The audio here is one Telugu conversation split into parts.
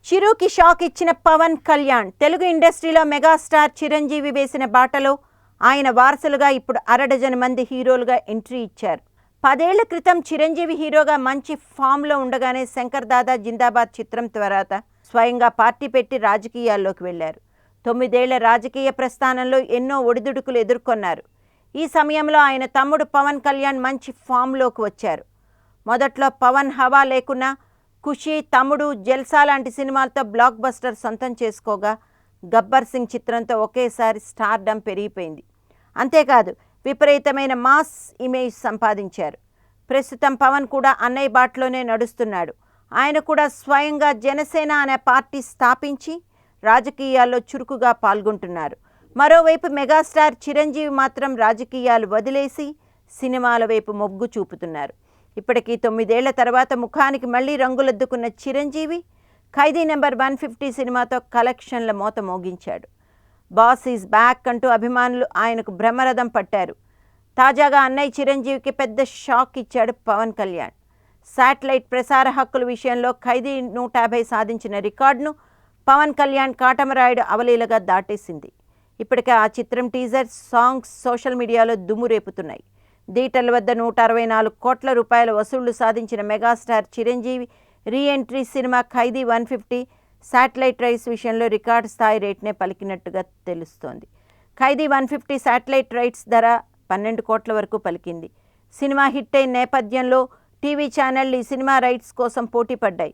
చిరుకి షాక్ ఇచ్చిన పవన్ కళ్యాణ్ తెలుగు ఇండస్ట్రీలో మెగాస్టార్ చిరంజీవి వేసిన బాటలో ఆయన వారసులుగా ఇప్పుడు అరడజన మంది హీరోలుగా ఎంట్రీ ఇచ్చారు. 10 ఏళ్ల క్రితం చిరంజీవి హీరోగా మంచి ఫామ్లో ఉండగానే శంకర్ దాదా జిందాబాద్ చిత్రం తర్వాత స్వయంగా పార్టీ పెట్టి రాజకీయాల్లోకి వెళ్లారు. 9 ఏళ్ల రాజకీయ ప్రస్థానంలో ఎన్నో ఒడిదుడుకులు ఎదుర్కొన్నారు. ఈ సమయంలో ఆయన తమ్ముడు పవన్ కళ్యాణ్ మంచి ఫామ్లోకి వచ్చారు. మొదట్లో పవన్ హవా లేకున్నా ఖుషి, తమ్ముడు, జల్సా లాంటి సినిమాలతో బ్లాక్ బస్టర్ సొంతం చేసుకోగా గబ్బర్ సింగ్ చిత్రంతో ఒకేసారి స్టార్డమ్ పెరిగిపోయింది. అంతేకాదు విపరీతమైన మాస్ ఇమేజ్ సంపాదించారు. ప్రస్తుతం పవన్ కూడా అన్నయ్య బాటలోనే నడుస్తున్నాడు. ఆయన కూడా స్వయంగా జనసేన అనే పార్టీ స్థాపించి రాజకీయాల్లో చురుకుగా పాల్గొంటున్నారు. మరోవైపు మెగాస్టార్ చిరంజీవి మాత్రం రాజకీయాలు వదిలేసి సినిమాల వైపు మొగ్గు చూపుతున్నారు. ఇప్పటికీ 9 ఏళ్ల తర్వాత ముఖానికి మళ్లీ రంగులద్దుకున్న చిరంజీవి ఖైదీ నెంబర్ 150 సినిమాతో కలెక్షన్ల మోత మోగించాడు. బాస్ ఈజ్ బ్యాక్ అంటూ అభిమానులు ఆయనకు బ్రహ్మరథం పట్టారు. తాజాగా అన్నయ్య చిరంజీవికి పెద్ద షాక్ ఇచ్చాడు పవన్ కళ్యాణ్. శాటిలైట్ ప్రసార హక్కుల విషయంలో ఖైదీ 150 సాధించిన రికార్డును పవన్ కళ్యాణ్ కాటమరాయుడు అవలీలగా దాటేసింది. ఇప్పటికే ఆ చిత్రం టీజర్, సాంగ్స్ సోషల్ మీడియాలో దుమ్ము రేపుతున్నాయి. థియేటర్ల వద్ద 164 కోట్ల రూపాయల వసూళ్లు సాధించిన megastar Chiranjeevi re entry cinema Khaidi 150 satellite rights విషయంలో రికార్డు స్థాయి రేట్నే పలికినట్టుగా తెలుస్తోంది. ఖైదీ 150 శాటిలైట్ రైట్స్ ధర 12 కోట్ల వరకు పలికింది. సినిమా హిట్ అయిన నేపథ్యంలో టీవీ ఛానళ్లు ఈ సినిమా రైట్స్ కోసం పోటీ పడ్డాయి.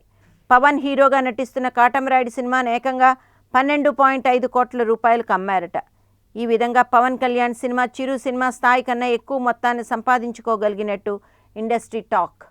పవన్ హీరోగా నటిస్తున్న కాటమరాయుడు సినిమాను ఏకంగా 12.5 కోట్ల రూపాయలకు అమ్మారట. ఈ విధంగా పవన్ కళ్యాణ్ సినిమా చిరు సినిమా స్థాయి కన్నా ఎక్కువ మొత్తాన్ని సంపాదించుకోగలిగినట్టు ఇండస్ట్రీ టాక్.